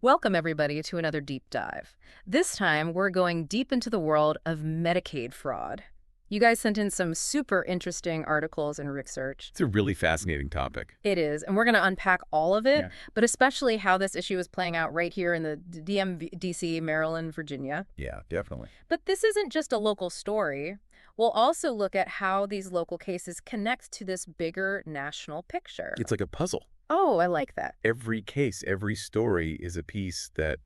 Welcome, everybody, to another deep dive. This time, we're going deep into the world of Medicaid fraud. You guys sent in some super interesting articles and research. It's a really fascinating topic. It is, and we're going to unpack all of it, Yeah. but especially how this issue is playing out right here in the DMV, DC, Maryland, Virginia. Yeah, definitely. But this isn't just a local story. We'll also look at how these local cases connect to this bigger national picture. It's like a puzzle. Oh, I like that. Every case, every story is a piece that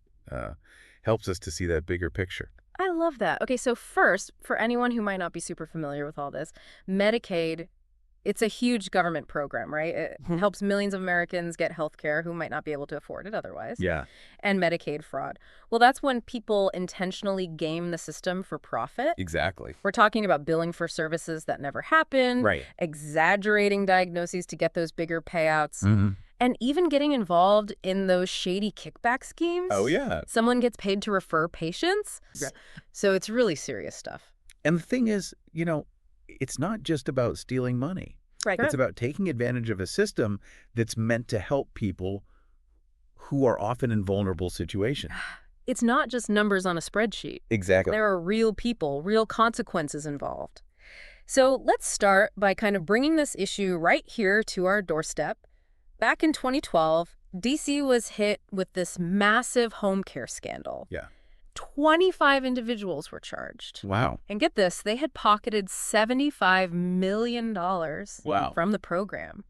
helps us to see that bigger picture. I love that. Okay, so first, for anyone who might not be super familiar with all this, Medicaid, it's a huge government program, right? It helps millions of Americans get health care who might not be able to afford it otherwise. Yeah, And Medicaid fraud. Well, that's when people intentionally game the system for profit. exactly. We're talking about billing for services that never happened, Right. exaggerating diagnoses to get those bigger payouts, Mm-hmm. and even getting involved in those shady kickback schemes. Oh, yeah. Someone gets paid to refer patients. Yeah. So it's really serious stuff. And the thing is, it's not just about stealing money. Right. It's about taking advantage of a system that's meant to help people who are often in vulnerable situations. It's not just numbers on a spreadsheet. Exactly. There are real people, real consequences involved. So let's start by kind of bringing this issue right here to our doorstep. Back in 2012, DC was hit with this massive home care scandal. Yeah. 25 individuals were charged. Wow. And get this, they had pocketed $75 million Wow. from the program.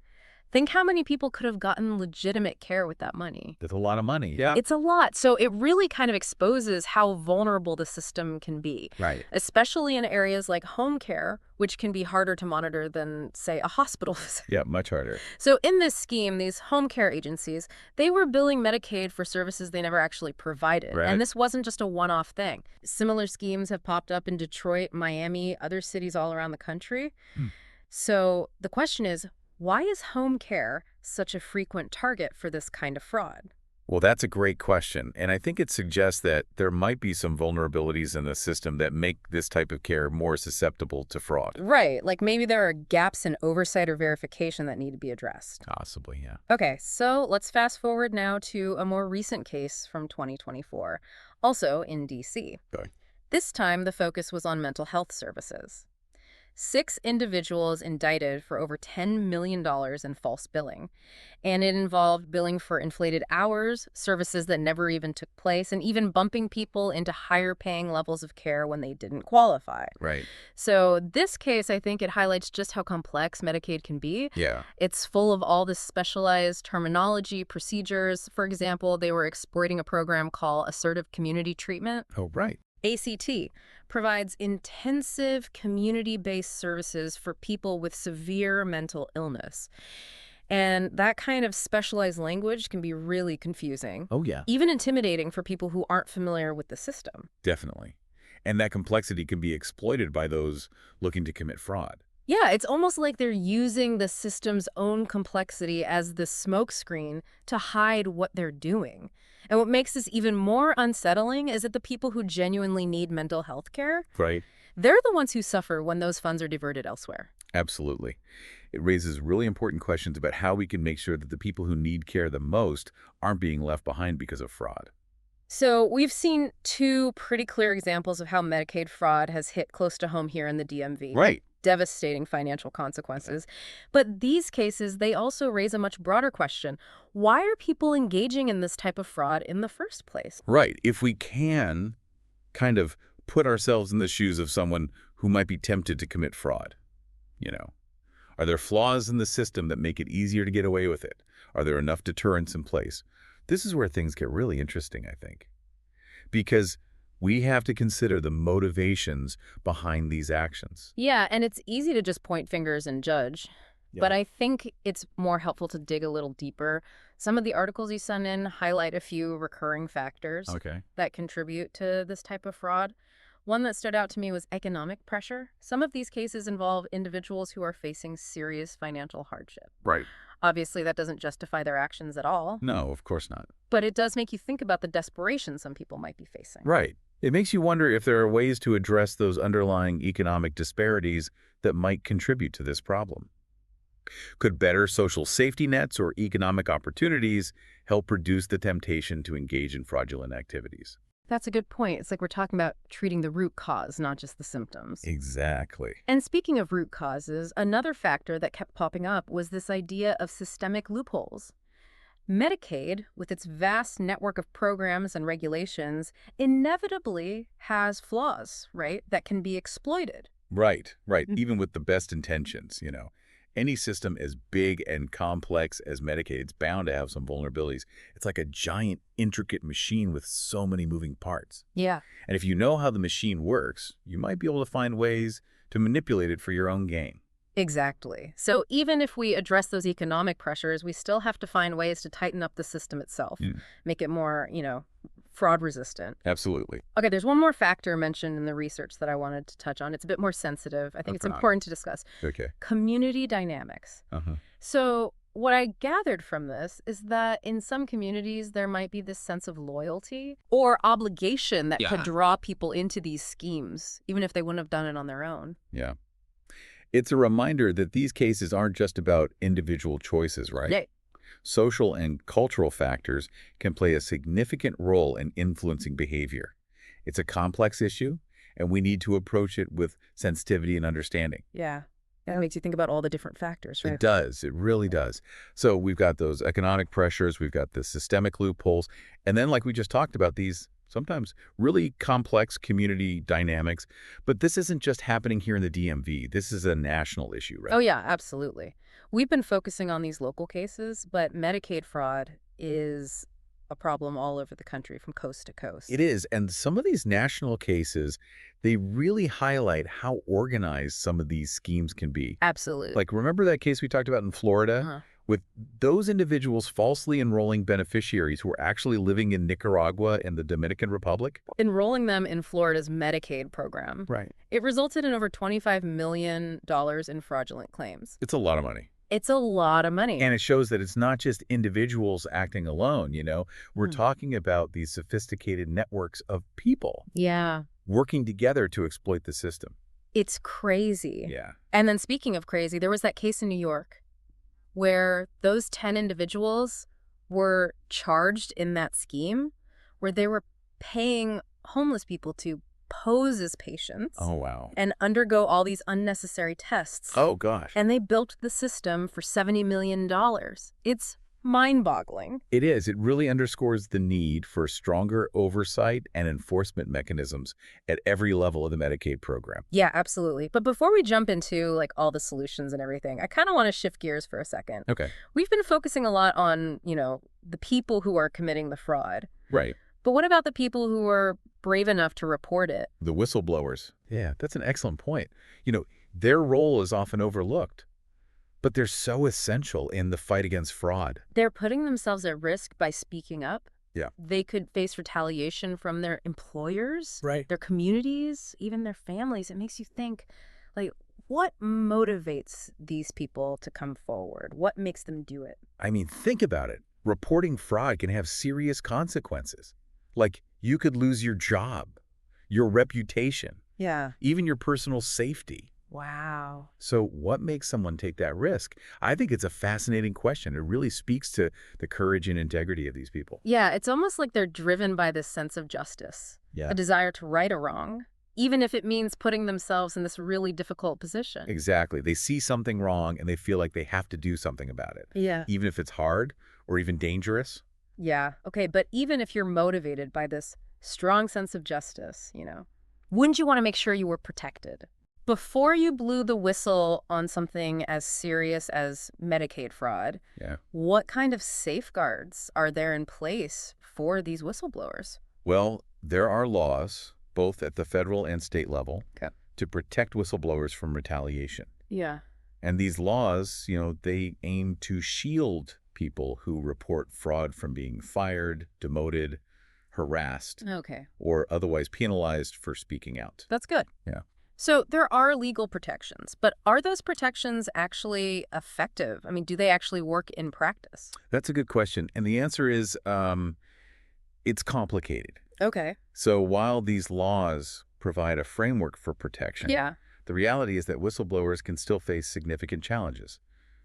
Think how many people could have gotten legitimate care with that money. That's a lot of money. Yeah. It's a lot. So it really kind of exposes how vulnerable the system can be, Right. especially in areas like home care, which can be harder to monitor than, say, a hospital visit. Yeah, much harder. So in this scheme, these home care agencies, they were billing Medicaid for services they never actually provided. Right. And this wasn't just a one-off thing. Similar schemes have popped up in Detroit, Miami, other cities all around the country. So the question is, why is home care such a frequent target for this kind of fraud? Well, that's a great question. And I think it suggests that there might be some vulnerabilities in the system that make this type of care more susceptible to fraud. Right, like maybe there are gaps in oversight or verification that need to be addressed. Possibly, yeah. Okay, so let's fast forward now to a more recent case from 2024, also in DC. Okay. This time, the focus was on mental health services. 6 individuals indicted for over $10 million in false billing. And it involved billing for inflated hours, services that never even took place, and even bumping people into higher paying levels of care when they didn't qualify. Right. So this case, I think it highlights just how complex Medicaid can be. Yeah. It's full of all this specialized terminology, procedures. For example, they were exploiting a program called Assertive Community Treatment. Oh, right. ACT provides intensive community-based services for people with severe mental illness. And that kind of specialized language can be really confusing, Oh, yeah. even intimidating for people who aren't familiar with the system. Definitely. And that complexity can be exploited by those looking to commit fraud. Yeah, it's almost like they're using the system's own complexity as the smokescreen to hide what they're doing. And what makes this even more unsettling is that the people who genuinely need mental health care, Right. they're the ones who suffer when those funds are diverted elsewhere. Absolutely. It raises really important questions about how we can make sure that the people who need care the most aren't being left behind because of fraud. So we've seen 2 pretty clear examples of how Medicaid fraud has hit close to home here in the DMV. Right. Devastating financial consequences. But these cases, they also raise a much broader question. Why are people engaging in this type of fraud in the first place? Right. If we can kind of put ourselves in the shoes of someone who might be tempted to commit fraud, are there flaws in the system that make it easier to get away with it? Are there enough deterrents in place? This is where things get really interesting, I think, because we have to consider the motivations behind these actions. Yeah, and it's easy to just point fingers and judge. But I think it's more helpful to dig a little deeper. Some of the articles you send in highlight a few recurring factors Okay. that contribute to this type of fraud. One that stood out to me was economic pressure. Some of these cases involve individuals who are facing serious financial hardship. Right. Obviously, that doesn't justify their actions at all, No, of course not. but it does make you think about the desperation some people might be facing. Right. It makes you wonder if there are ways to address those underlying economic disparities that might contribute to this problem. Could better social safety nets or economic opportunities help reduce the temptation to engage in fraudulent activities? That's a good point. It's like we're talking about treating the root cause, not just the symptoms. Exactly. And speaking of root causes, another factor that kept popping up was this idea of systemic loopholes. Medicaid, with its vast network of programs and regulations, inevitably has flaws, right, that can be exploited. Right, right. Even with the best intentions. Any system as big and complex as Medicaid's bound to have some vulnerabilities. It's like a giant, intricate machine with so many moving parts. Yeah. And if you know how the machine works, you might be able to find ways to manipulate it for your own gain. Exactly. So even if we address those economic pressures, we still have to find ways to tighten up the system itself, Mm. make it more, fraud resistant. Absolutely. Okay, there's one more factor mentioned in the research that I wanted to touch on. It's a bit more sensitive. I think it's Okay. important to discuss. Okay. Community dynamics. Uh-huh. So what I gathered from this is that in some communities, there might be this sense of loyalty or obligation that could draw people into these schemes, even if they wouldn't have done it on their own. Yeah. It's a reminder that these cases aren't just about individual choices, right? Yeah. Social and cultural factors can play a significant role in influencing behavior. It's a complex issue, and we need to approach it with sensitivity and understanding. Yeah. That makes you think about all the different factors, right? It does. It really does. So we've got those economic pressures, we've got the systemic loopholes, and then like we just talked about, these sometimes really complex community dynamics. But this isn't just happening here in the DMV. This is a national issue, right? Oh, yeah, absolutely. We've been focusing on these local cases, but Medicaid fraud is a problem all over the country from coast to coast. It is. And some of these national cases, they really highlight how organized some of these schemes can be. Absolutely. Like, remember that case we talked about in Florida? Uh-huh. With those individuals falsely enrolling beneficiaries who were actually living in Nicaragua and the Dominican Republic? Enrolling them in Florida's Medicaid program. Right. It resulted in over $25 million in fraudulent claims. It's a lot of money. It's a lot of money. And it shows that it's not just individuals acting alone. We're talking about these sophisticated networks of people Yeah. working together to exploit the system. It's crazy. Yeah. And then speaking of crazy, there was that case in New York where those 10 individuals were charged in that scheme where they were paying homeless people to pose as patients Oh, wow. and undergo all these unnecessary tests. Oh, gosh. And they built the system for $70 million. It's mind-boggling. It is. It really underscores the need for stronger oversight and enforcement mechanisms at every level of the Medicaid program. Yeah, absolutely. But before we jump into all the solutions and everything, I kind of want to shift gears for a second. Okay. We've been focusing a lot on, the people who are committing the fraud. Right. But what about the people who are brave enough to report it? The whistleblowers. Yeah, that's an excellent point. Their role is often overlooked, but they're so essential in the fight against fraud. They're putting themselves at risk by speaking up. Yeah. They could face retaliation from their employers, Right. their communities, even their families. It makes you think, what motivates these people to come forward? What makes them do it? I mean, think about it. Reporting fraud can have serious consequences. Like, you could lose your job, your reputation, Yeah. even your personal safety. Wow. So what makes someone take that risk? I think it's a fascinating question. It really speaks to the courage and integrity of these people. Yeah, it's almost like they're driven by this sense of justice, Yeah, a desire to right a wrong, even if it means putting themselves in this really difficult position. exactly. They see something wrong and they feel like they have to do something about it, Yeah. even if it's hard or even dangerous. Yeah. Okay, but even if you're motivated by this strong sense of justice, wouldn't you want to make sure you were protected? Before you blew the whistle on something as serious as Medicaid fraud, Yeah. what kind of safeguards are there in place for these whistleblowers? Well, there are laws, both at the federal and state level, Okay. to protect whistleblowers from retaliation. Yeah. And these laws, they aim to shield people who report fraud from being fired, demoted, harassed, Okay. or otherwise penalized for speaking out. That's good. Yeah. So there are legal protections, but are those protections actually effective? I mean, do they actually work in practice? That's a good question. And the answer is it's complicated. Okay. So while these laws provide a framework for protection, Yeah. the reality is that whistleblowers can still face significant challenges.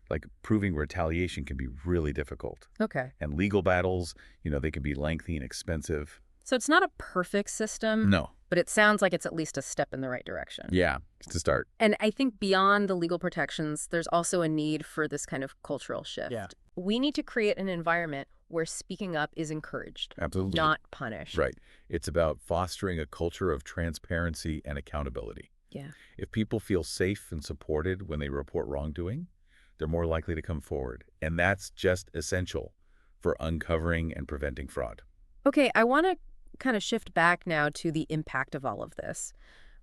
Like proving retaliation can be really difficult. Okay. And legal battles, they can be lengthy and expensive. So it's not a perfect system, No. but it sounds like it's at least a step in the right direction. Yeah, to start. And I think beyond the legal protections, there's also a need for this kind of cultural shift. Yeah. We need to create an environment where speaking up is encouraged, Absolutely. not punished. Right. It's about fostering a culture of transparency and accountability. Yeah. If people feel safe and supported when they report wrongdoing, they're more likely to come forward. And that's just essential for uncovering and preventing fraud. Okay, I want to kind of shift back now to the impact of all of this.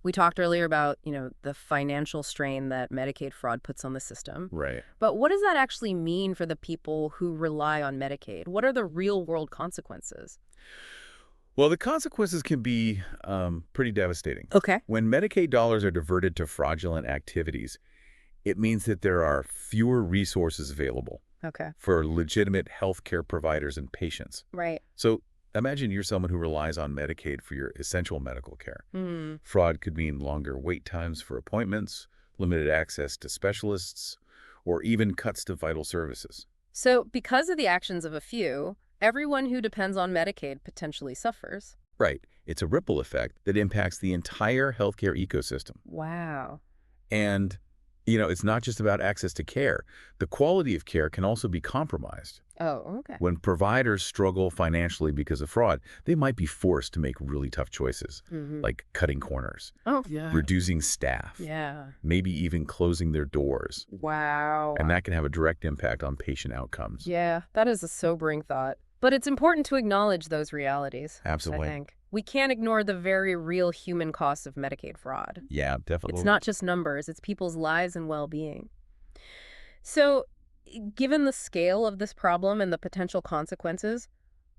We talked earlier about, the financial strain that Medicaid fraud puts on the system. Right. But what does that actually mean for the people who rely on Medicaid? What are the real-world consequences? Well, the consequences can be pretty devastating. Okay. When Medicaid dollars are diverted to fraudulent activities, it means that there are fewer resources available Okay. for legitimate healthcare providers and patients. Right. So imagine you're someone who relies on Medicaid for your essential medical care. Hmm. Fraud could mean longer wait times for appointments, limited access to specialists, or even cuts to vital services. So because of the actions of a few, everyone who depends on Medicaid potentially suffers. Right. It's a ripple effect that impacts the entire healthcare ecosystem. Wow. And, it's not just about access to care. The quality of care can also be compromised. Oh, okay. When providers struggle financially because of fraud, they might be forced to make really tough choices, like cutting corners, Oh, yeah. reducing staff, Yeah. maybe even closing their doors. Wow. And that can have a direct impact on patient outcomes. Yeah, that is a sobering thought. But it's important to acknowledge those realities. Absolutely. I think. We can't ignore the very real human costs of Medicaid fraud. Yeah, definitely. It's not just numbers, it's people's lives and well-being. So, given the scale of this problem and the potential consequences,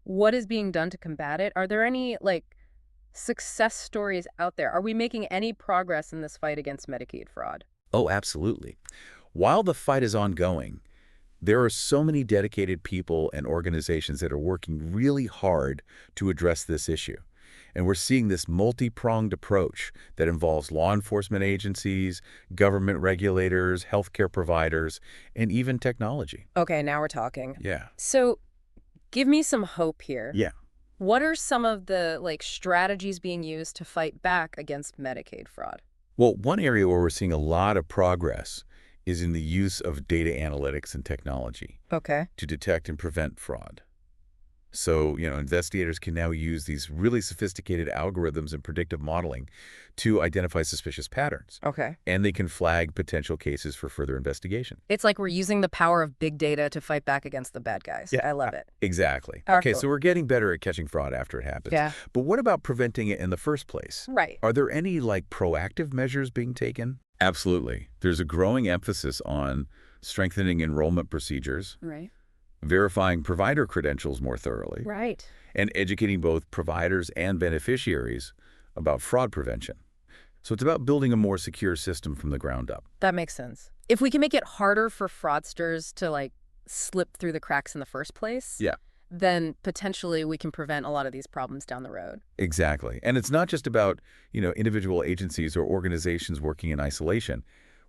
what is being done to combat it? Are there any, success stories out there? Are we making any progress in this fight against Medicaid fraud? Oh, absolutely. While the fight is ongoing, there are so many dedicated people and organizations that are working really hard to address this issue. And we're seeing this multi-pronged approach that involves law enforcement agencies, government regulators, healthcare providers, and even technology. Okay, now we're talking. Yeah. So, give me some hope here. Yeah. What are some of the, strategies being used to fight back against Medicaid fraud? Well, one area where we're seeing a lot of progress is in the use of data analytics and technology Okay. to detect and prevent fraud. So, investigators can now use these really sophisticated algorithms and predictive modeling to identify suspicious patterns. Okay. And they can flag potential cases for further investigation. It's like we're using the power of big data to fight back against the bad guys. Yeah, I love it. Exactly. Powerful. Okay, so we're getting better at catching fraud after it happens. Yeah. But what about preventing it in the first place? Right. Are there any, proactive measures being taken? Absolutely. There's a growing emphasis on strengthening enrollment procedures, Right. verifying provider credentials more thoroughly, Right. and educating both providers and beneficiaries about fraud prevention. So it's about building a more secure system from the ground up. That makes sense. If we can make it harder for fraudsters to, slip through the cracks in the first place, Yeah. then potentially we can prevent a lot of these problems down the road. Exactly. And it's not just about, individual agencies or organizations working in isolation.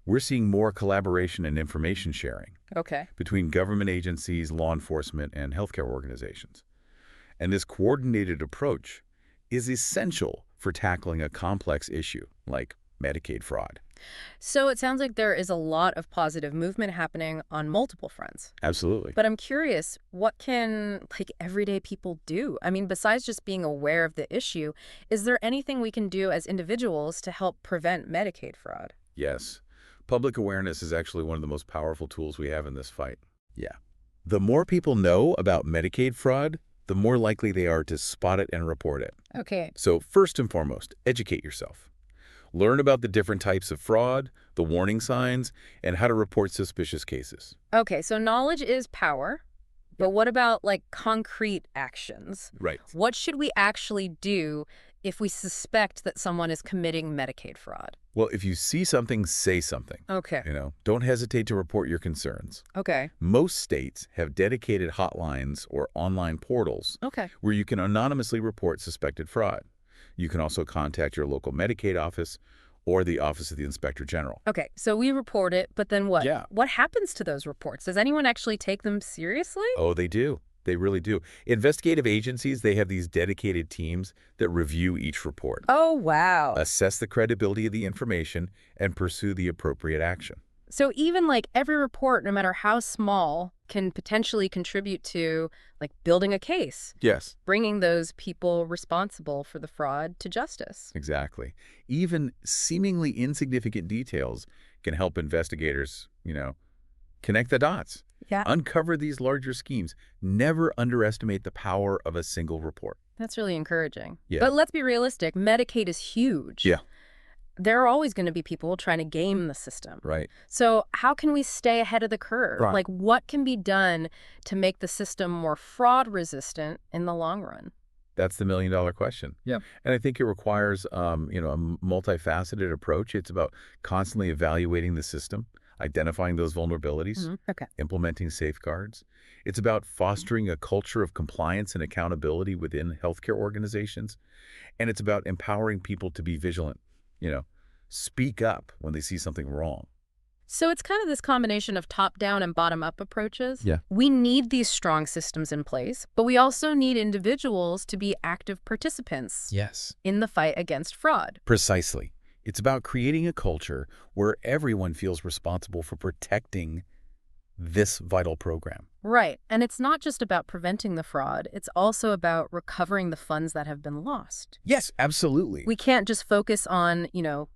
We're seeing more collaboration and information sharing Okay. between government agencies, law enforcement, and healthcare organizations. And this coordinated approach is essential for tackling a complex issue like Medicaid fraud. So it sounds like there is a lot of positive movement happening on multiple fronts. Absolutely. But I'm curious, what can, everyday people do? I mean, besides just being aware of the issue, is there anything we can do as individuals to help prevent Medicaid fraud? Yes. Public awareness is actually one of the most powerful tools we have in this fight. Yeah. The more people know about Medicaid fraud, the more likely they are to spot it and report it. Okay. So first and foremost, educate yourself. Learn about the different types of fraud, the warning signs, and how to report suspicious cases. Okay, so knowledge is power, but what about concrete actions? Right. What should we actually do if we suspect that someone is committing Medicaid fraud? Well, if you see something, say something. Okay. Don't hesitate to report your concerns. Okay. Most states have dedicated hotlines or online portals Okay. where you can anonymously report suspected fraud. You can also contact your local Medicaid office or the Office of the Inspector General. Okay, so we report it, but then what? Yeah. What happens to those reports? Does anyone actually take them seriously? Oh, they do. They really do. Investigative agencies, they have these dedicated teams that review each report, Oh, wow. assess the credibility of the information, and pursue the appropriate action. So even like every report, no matter how small, can potentially contribute to like building a case, Yes. bringing those people responsible for the fraud to justice. Exactly. Even seemingly insignificant details can help investigators, connect the dots, Yeah. uncover these larger schemes. Never underestimate the power of a single report. That's really encouraging. Yeah. But let's be realistic. Medicaid is huge. Yeah. There are always going to be people trying to game the system. Right. So how can we stay ahead of the curve? Right. Like, what can be done to make the system more fraud resistant in the long run? That's the million-dollar question. Yeah. And I think it requires, a multifaceted approach. It's about constantly evaluating the system, identifying those vulnerabilities, Okay. implementing safeguards. It's about fostering a culture of compliance and accountability within healthcare organizations. And it's about empowering people to be vigilant, speak up when they see something wrong. So it's kind of this combination of top-down and bottom-up approaches. Yeah. We need these strong systems in place, but we also need individuals to be active participants Yes. in the fight against fraud. Precisely. It's about creating a culture where everyone feels responsible for protecting this vital program. Right. And it's not just about preventing the fraud. It's also about recovering the funds that have been lost. Yes, absolutely. We can't just focus on,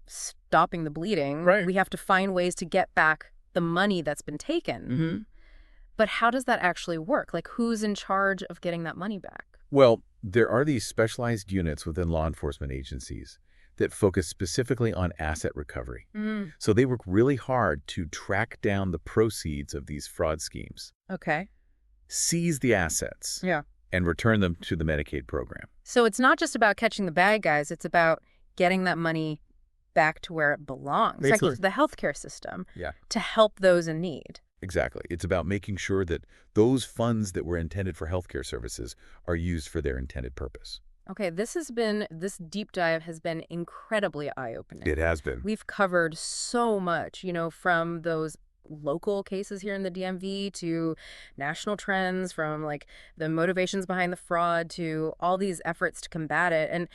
stopping the bleeding. Right. We have to find ways to get back the money that's been taken. But how does that actually work? Like, who's in charge of getting that money back? Well, there are these specialized units within law enforcement agencies that focus specifically on asset recovery. So they work really hard to track down the proceeds of these fraud schemes, Okay. seize the assets, Yeah. and return them to the Medicaid program. So it's not just about catching the bad guys. It's about getting that money back to where it belongs, like Basically. to the healthcare system, Yeah. to help those in need. Exactly. It's about making sure that those funds that were intended for healthcare services are used for their intended purpose. Okay, this deep dive has been incredibly eye-opening. It has been. We've covered so much, from those local cases here in the DMV to national trends, from like the motivations behind the fraud to all these efforts to combat it. And,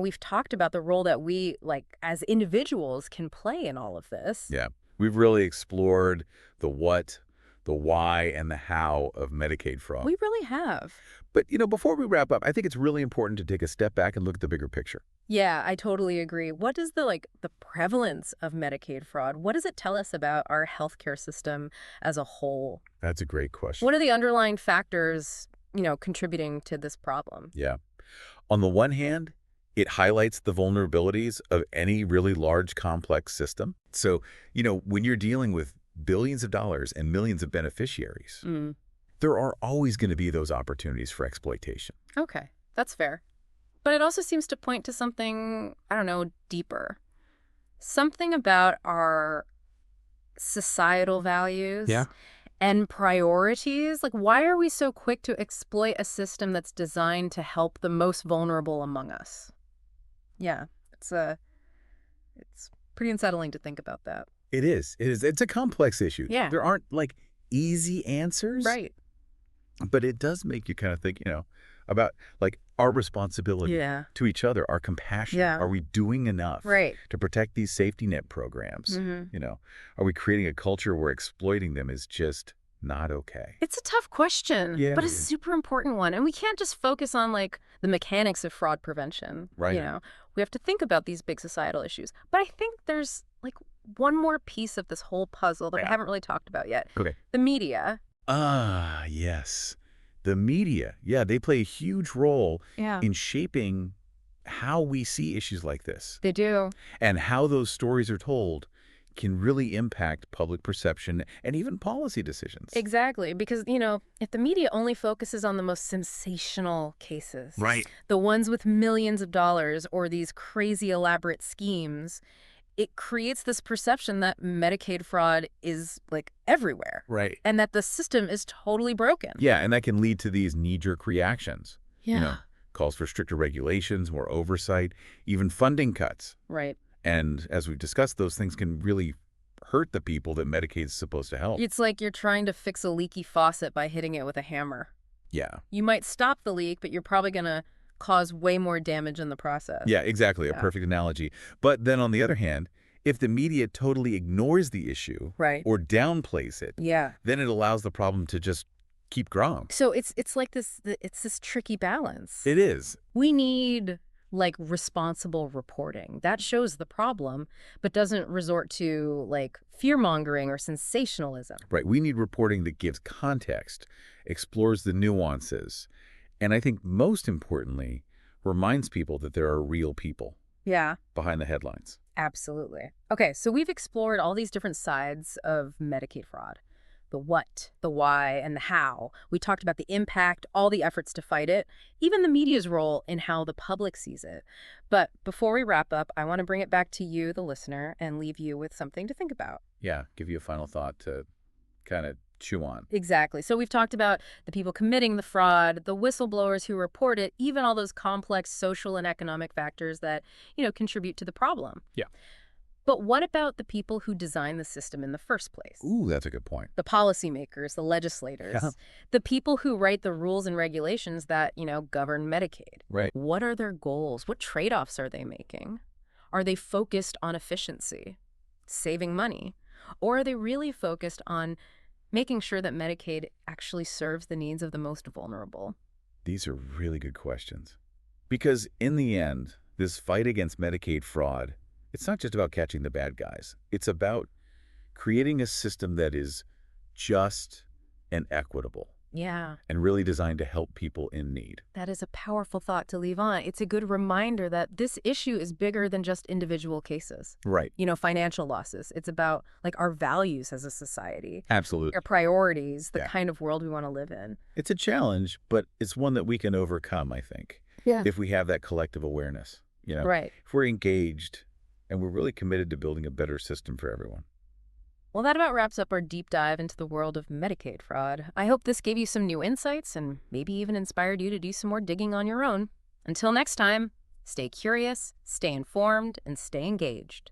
we've talked about the role that we, like, as individuals can play in all of this. Yeah. We've really explored the what, the why, and the how of Medicaid fraud. We really have. But, before we wrap up, I think it's really important to take a step back and look at the bigger picture. Yeah, I totally agree. What does the prevalence of Medicaid fraud, what does it tell us about our healthcare system as a whole? That's a great question. What are the underlying factors, contributing to this problem? Yeah. On the one hand, it highlights the vulnerabilities of any really large, complex system. So, when you're dealing with billions of dollars and millions of beneficiaries, there are always going to be those opportunities for exploitation. Okay, that's fair. But it also seems to point to something, I don't know, deeper. Something about our societal values and priorities. Like, why are we so quick to exploit a system that's designed to help the most vulnerable among us? Yeah, it's pretty unsettling to think about that. It is. It's a complex issue. Yeah. There aren't, easy answers. Right. But it does make you kind of think, about, our responsibility to each other, our compassion. Yeah. Are we doing enough Right. to protect these safety net programs? Are we creating a culture where exploiting them is just not okay? It's a tough question, Yeah, but a it is. super important one. And we can't just focus on the mechanics of fraud prevention. Right. We have to think about these big societal issues. But I think there's one more piece of this whole puzzle that I haven't really talked about yet. Okay. The media. Ah, yes. The media, they play a huge role Yeah. in shaping how we see issues like this. They do. And how those stories are told can really impact public perception and even policy decisions. Exactly. Because, if the media only focuses on the most sensational cases, Right. the ones with millions of dollars or these crazy elaborate schemes, it creates this perception that Medicaid fraud is everywhere. Right. And that the system is totally broken. Yeah, and that can lead to these knee-jerk reactions. Yeah. Calls for stricter regulations, more oversight, even funding cuts. Right. And as we've discussed, those things can really hurt the people that Medicaid is supposed to help. It's like you're trying to fix a leaky faucet by hitting it with a hammer. Yeah. You might stop the leak, but you're probably going to cause way more damage in the process. Yeah, exactly. A Yeah. perfect analogy. But then on the other hand, if the media totally ignores the issue Right. or downplays it, Yeah. then it allows the problem to just keep growing. So it's like it's this tricky balance. It is. We need like responsible reporting that shows the problem, but doesn't resort to like fear mongering or sensationalism. Right. We need reporting that gives context, explores the nuances, and I think most importantly, reminds people that there are real people Yeah. behind the headlines. Absolutely. Okay, so we've explored all these different sides of Medicaid fraud. The what, the why, and the how. We talked about the impact, all the efforts to fight it, even the media's role in how the public sees it. But before we wrap up, I want to bring it back to you, the listener, and leave you with something to think about. Yeah, give you a final thought to kind of chew on. Exactly. So we've talked about the people committing the fraud, the whistleblowers who report it, even all those complex social and economic factors that, contribute to the problem. Yeah. But what about the people who design the system in the first place? Ooh, that's a good point. The policymakers, the legislators, Yeah. the people who write the rules and regulations that, govern Medicaid. Right. What are their goals? What trade-offs are they making? Are they focused on efficiency, saving money? Or are they really focused on making sure that Medicaid actually serves the needs of the most vulnerable? These are really good questions. Because in the end, this fight against Medicaid fraud, it's not just about catching the bad guys. It's about creating a system that is just and equitable Yeah, and really designed to help people in need. that is a powerful thought to leave on. It's a good reminder that this issue is bigger than just individual cases. Right. Financial losses. It's about like our values as a society, Absolutely. our priorities, the Yeah. kind of world we want to live in. It's a challenge, but it's one that we can overcome, I think, Yeah. if we have that collective awareness. Right. If we're engaged and we're really committed to building a better system for everyone. Well, that about wraps up our deep dive into the world of Medicaid fraud. I hope this gave you some new insights and maybe even inspired you to do some more digging on your own. Until next time, stay curious, stay informed, and stay engaged.